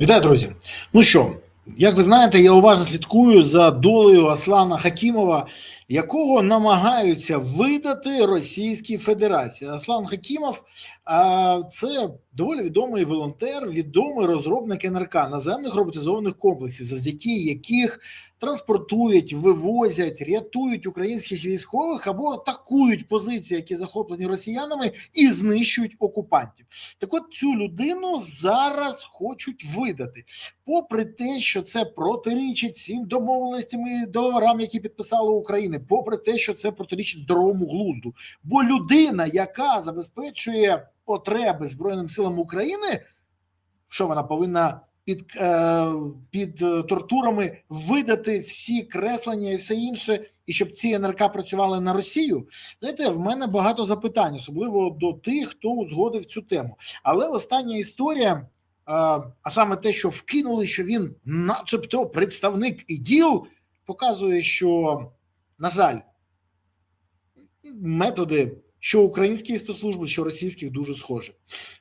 Вітаю, друзі. Ну що, як ви знаєте, я уважно слідкую за долею Аслана Хакімова, якого намагаються видати Російській Федерації. Аслан Хакімов це доволі відомий волонтер, відомий розробник НРК, наземних роботизованих комплексів, завдяки яких транспортують, вивозять, рятують українських військових або атакують позиції, які захоплені росіянами, і знищують окупантів. Так от цю людину зараз хочуть видати. Попри те, що це протирічить всім домовленостям і договорам, які підписала Україна, попри те, що це протирічить здоровому глузду. Бо людина, яка забезпечує потреби Збройним силам України, що вона повинна під тортурами видати всі креслення і все інше, і щоб ці НРК працювали на Росію? Знаєте, в мене багато запитань, особливо до тих, хто узгодив цю тему. Але остання історія, а саме те, що вкинули, що він начебто представник ІДІЛ, показує, що, на жаль, методи що українські спецслужби, що російських дуже схожі.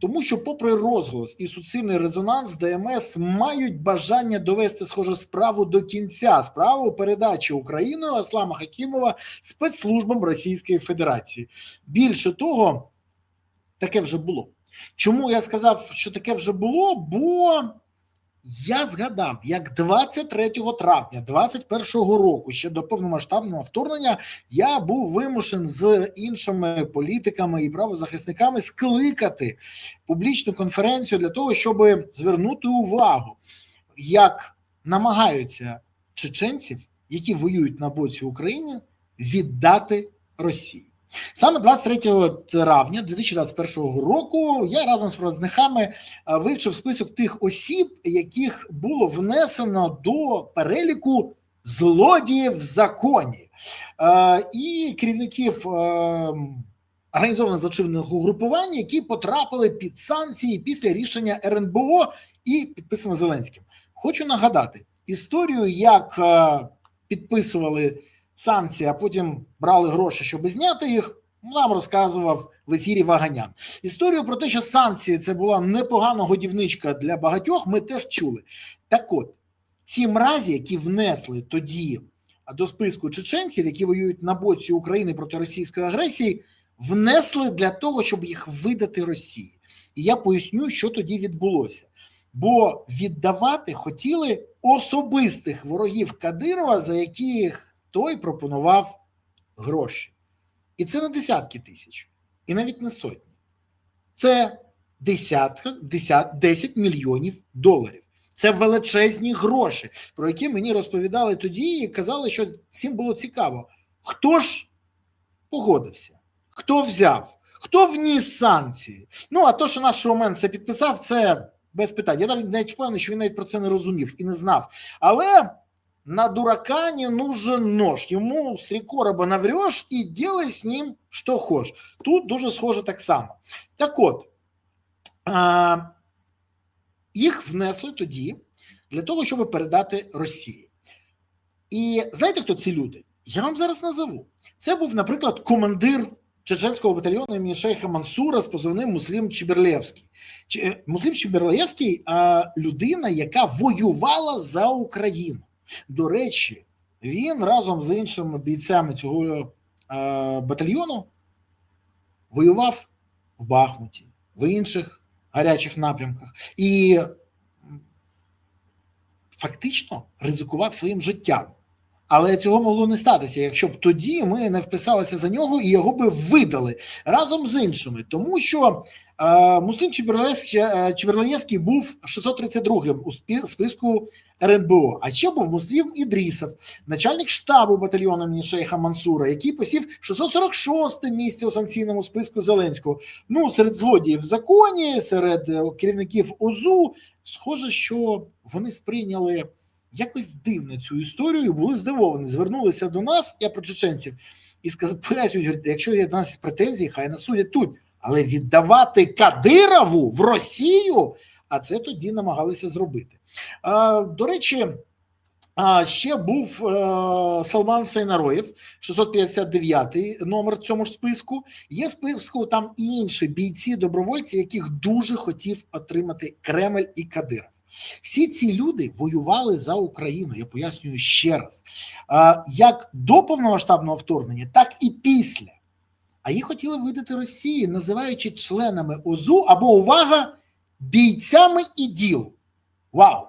Тому що попри розголос і суцільний резонанс, ДМС мають бажання довести схожу справу до кінця, справу передачі Україною Аслана Хакімова спецслужбам Російської Федерації. Більше того, таке вже було. Чому я сказав, що таке вже було? Бо я згадав, як 23 травня 2021 року, ще до повномасштабного вторгнення, я був вимушений з іншими політиками і правозахисниками скликати публічну конференцію для того, щоб звернути увагу, як намагаються чеченців, які воюють на боці України, віддати Росії. Саме 23 травня 2021 року я разом з правозахисниками вивчив список тих осіб, яких було внесено до переліку злодіїв в законі. І керівників організованих злочинних угрупувань, які потрапили під санкції після рішення РНБО і підписано Зеленським. Хочу нагадати історію, як підписували санкції, а потім брали гроші, щоб зняти їх, нам розказував в ефірі Ваганян. Історію про те, що санкції – це була непогана годівничка для багатьох, ми теж чули. Так от, ці мразі, які внесли тоді до списку чеченців, які воюють на боці України проти російської агресії, внесли для того, щоб їх видати Росії. І я поясню, що тоді відбулося. Бо віддавати хотіли особистих ворогів Кадирова, за яких той пропонував гроші. І це не десятки тисяч, і навіть не сотні. Це 10 мільйонів доларів. Це величезні гроші, про які мені розповідали тоді і казали, що всім було цікаво. Хто ж погодився? Хто взяв? Хто вніс санкції? Ну, а то, що наш шоумен це підписав, це без питань. Я навіть впевнений, що він навіть про це не розумів і не знав. Але на дурака не нужен нож. Ему с три короба наврешь и делай с ним, что хочешь. Тут дуже схоже так само. Так от, їх внесли тоді для того, щоб передати Росії. І знаєте, хто ці люди? Я вам зараз назову. Це був, наприклад, командир чеченського батальйону імені шейха Мансура з позивним Муслим Чеберлєвський. Муслим Чеберлєвський – людина, яка воювала за Україну. До речі, він разом з іншими бійцями цього батальйону воював в Бахмуті, в інших гарячих напрямках і фактично ризикував своїм життям. Але цього могло не статися, якщо б тоді ми не вписалися за нього і його би видали разом з іншими. Тому що Муслим Чеберлєвський був 632-м у списку РНБО. А ще був Муслим Ідрісов, начальник штабу батальйону імені шейха Мансура, який посів 646 місце у санкційному списку Зеленського. Ну, серед злодіїв в законі, серед керівників ОЗУ. Схоже, що вони сприйняли якось дивно цю історію, були здивовані, звернулися до нас, я про чеченців, і сказали, якщо є до нас претензії, хай нас судять тут. Але віддавати Кадирову в Росію, а це тоді намагалися зробити. До речі, ще був Салман Сайнароєв, 659-й номер в цьому ж списку. Є в списку там і інші бійці-добровольці, яких дуже хотів отримати Кремль і Кадиров. Всі ці люди воювали за Україну, я пояснюю ще раз, як до повномасштабного вторгнення, так і після. А їх хотіли видати Росії, називаючи членами ОЗУ або, увага, бійцями ІДІЛ. Вау!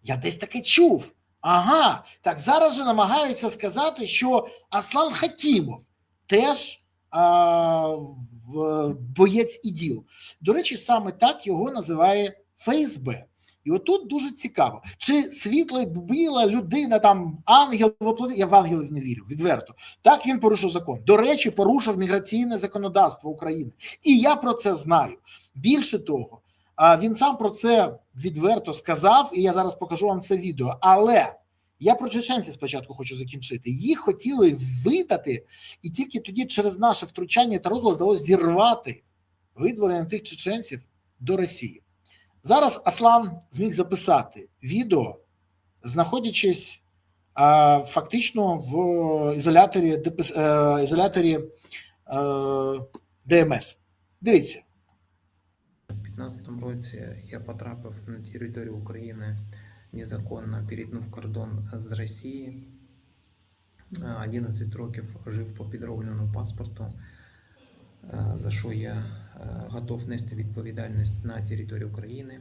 Я десь таке чув. Ага, так зараз же намагаються сказати, що Аслан Хакімов теж боєць ІДІЛ. До речі, саме так його називає ФСБ. І отут дуже цікаво, чи світла біла людина, там ангел воплоти, я в ангелів не вірю, відверто. Так він порушив закон. До речі, порушив міграційне законодавство України. І я про це знаю. Більше того, він сам про це відверто сказав, і я зараз покажу вам це відео. Але я про чеченців спочатку хочу закінчити. Їх хотіли видати, і тільки тоді через наше втручання та розголос вдалося зірвати видворення тих чеченців до Росії. Зараз Аслан зміг записати відео, знаходячись фактично в ізоляторі ДМС. Дивіться. В 2015 році я потрапив на територію України незаконно, перетнув кордон з Росії. 11 років жив по підробленому паспорту, за що я готов нести відповідальність на території України.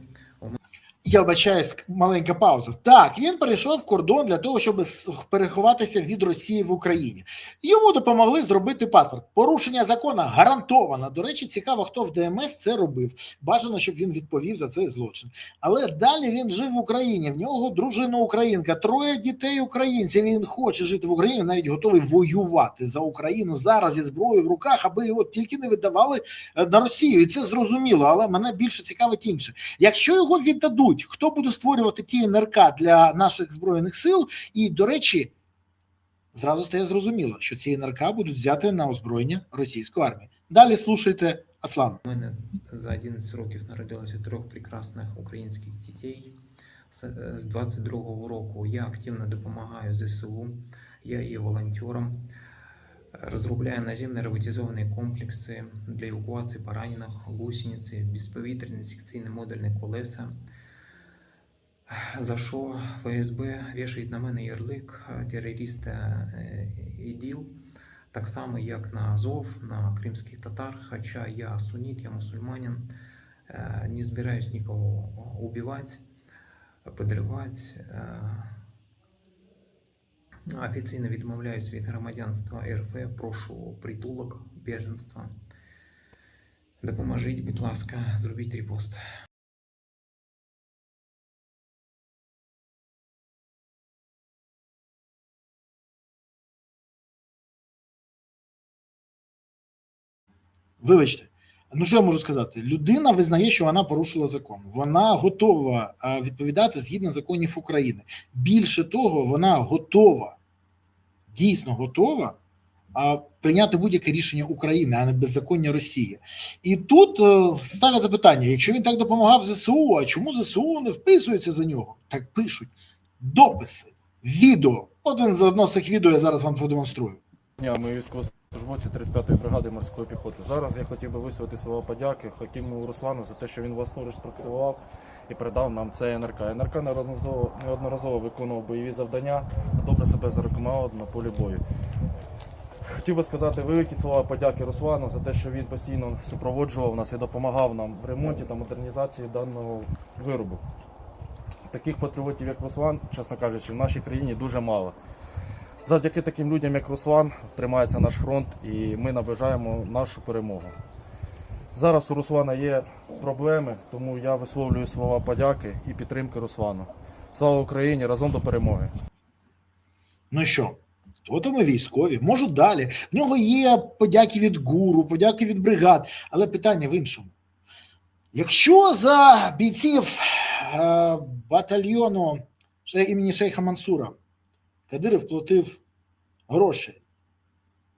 Я вибачаюсь, маленька пауза. Так, він перейшов кордон для того, щоб переховатися від Росії в Україні. Йому допомогли зробити паспорт. Порушення закону гарантовано. До речі, цікаво, хто в ДМС це робив. Бажано, щоб він відповів за цей злочин. Але далі він жив в Україні, в нього дружина українка, 3 дітей українців, він хоче жити в Україні, навіть готовий воювати за Україну зараз зі зброєю в руках, аби його тільки не віддавали на Росію. І це зрозуміло, але мене більше цікавить інше. Якщо його віддадуть, хто буде створювати ті НРК для наших Збройних сил? І, до речі, зразу стає зрозуміло, що ці НРК будуть взяти на озброєння російської армії. Далі слушайте Аслана. У мене за 11 років народилося 3 прекрасних українських дітей. З 22-го року я активно допомагаю ЗСУ, я є волонтером. Розробляю наземні роботизовані комплекси для евакуації поранених, гусениці, безповітряні секційні модульні колеса. За що ФСБ вішають на мене ярлик терориста ІДІЛ, так само як на Азов, на кримських татар, хоча я суннит, я мусульманин, не збираюсь нікого убивати, підривати. Офіційно відмовляюсь від громадянства РФ, прошу притулок, біженства. Допоможіть, будь ласка, зробіть репост. Вибачте, ну що я можу сказати? Людина визнає, що вона порушила закон. Вона готова відповідати згідно законів України. Більше того, вона готова, дійсно готова прийняти будь-яке рішення України, а не беззаконня Росії. І тут ставлять запитання, якщо він так допомагав ЗСУ, а чому ЗСУ не вписується за нього? Так пишуть дописи, відео. Одно з цих відео я зараз вам продемонструю. Ми військовослужбовці 35-ї бригади морської піхоти. Зараз я хотів би висловити слова подяки Хакімову Руслану за те, що він власноруч спроектував і передав нам цей НРК. НРК неодноразово виконував бойові завдання, добре себе зарекомендував на полі бою. Хотів би сказати великі слова подяки Руслану за те, що він постійно супроводжував нас і допомагав нам в ремонті та модернізації даного виробу. Таких патріотів, як Руслан, чесно кажучи, в нашій країні дуже мало. Завдяки таким людям, як Руслан, тримається наш фронт і ми наближаємо нашу перемогу. Зараз у Руслана є проблеми, тому я висловлюю слова подяки і підтримки Руслану. Слава Україні! Разом до перемоги! Ну що, от ми військові, можуть далі. В нього є подяки від ГУРу, подяки від бригад, але питання в іншому. Якщо за бійців батальйону імені Шейха Мансура Кадиров платив гроші,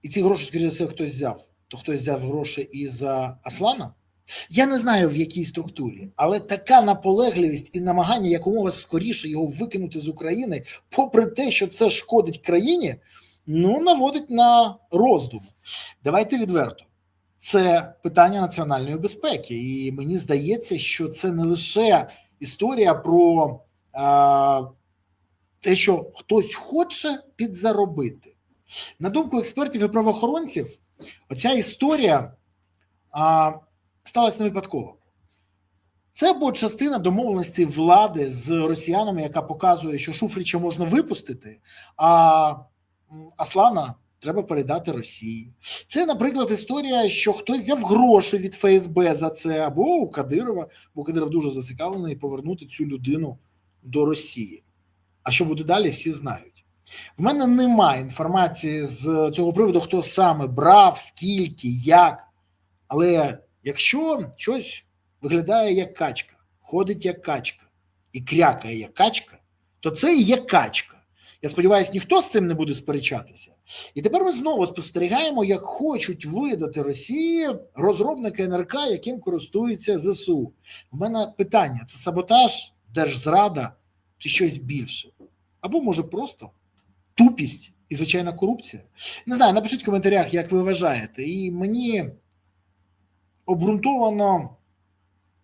і ці гроші, скоріше все, хтось взяв, то хтось взяв гроші і за Аслана? Я не знаю, в якій структурі, але така наполегливість і намагання якомога скоріше його викинути з України, попри те, що це шкодить країні, ну, наводить на роздум. Давайте відверто. Це питання національної безпеки, і мені здається, що це не лише історія про те, що хтось хоче підзаробити. На думку експертів і правоохоронців, оця історія сталася не випадково. Це або частина домовленості влади з росіянами, яка показує, що Шуфрича можна випустити, а Аслана треба передати Росії. Це, наприклад, історія, що хтось взяв гроші від ФСБ за це, або у Кадирова, бо Кадиров дуже зацікавлений повернути цю людину до Росії. А що буде далі, всі знають. В мене немає інформації з цього приводу, хто саме брав, скільки, як. Але якщо щось виглядає як качка, ходить як качка і крякає як качка, то це і є качка. Я сподіваюся, ніхто з цим не буде сперечатися. І тепер ми знову спостерігаємо, як хочуть видати Росії розробники НРК, яким користується ЗСУ. У мене питання, це саботаж, держзрада чи щось більше? Або, може, просто тупість і звичайна корупція? Не знаю, напишіть в коментарях, як ви вважаєте. І мені обґрунтовано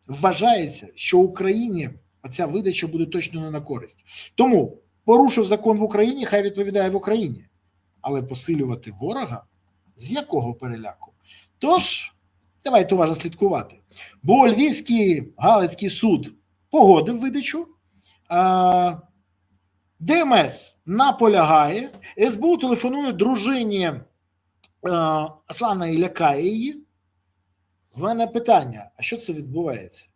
вважається, що Україні оця видача буде точно не на користь. Тому порушив закон в Україні, хай відповідає в Україні. Але посилювати ворога? З якого переляку? Тож, давайте уважно слідкувати. Бо Львівський Галицький суд погодив видачу, ДМС наполягає, СБУ телефонує дружині Аслана і лякає її. В мене питання, а що це відбувається?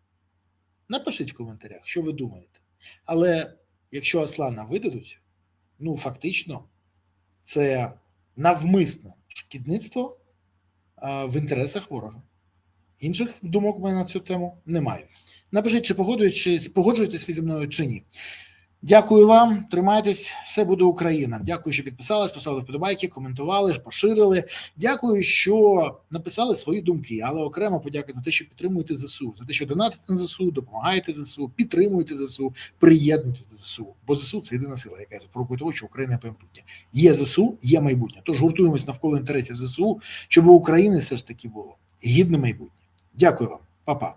Напишіть в коментарях, що ви думаєте. Але якщо Аслана видадуть, ну фактично, це навмисне шкідництво в інтересах ворога. Інших думок в мене на цю тему немає. Напишіть, чи погоджуєтесь ви зі мною чи ні. Дякую вам, тримайтесь, все буде Україна. Дякую, що підписались, поставили вподобайки, коментували, поширили. Дякую, що написали свої думки, але окремо подяка за те, що підтримуєте ЗСУ, за те, що донатите на ЗСУ, допомагаєте ЗСУ, підтримуєте ЗСУ, приєднуйтесь до ЗСУ. Бо ЗСУ – це єдина сила, яка запорукує того, що Україна майбутнє. Є ЗСУ, є майбутнє. Тож гуртуємось навколо інтересів ЗСУ, щоб у України все ж таки було гідне майбутнє. Дякую вам. Па-па.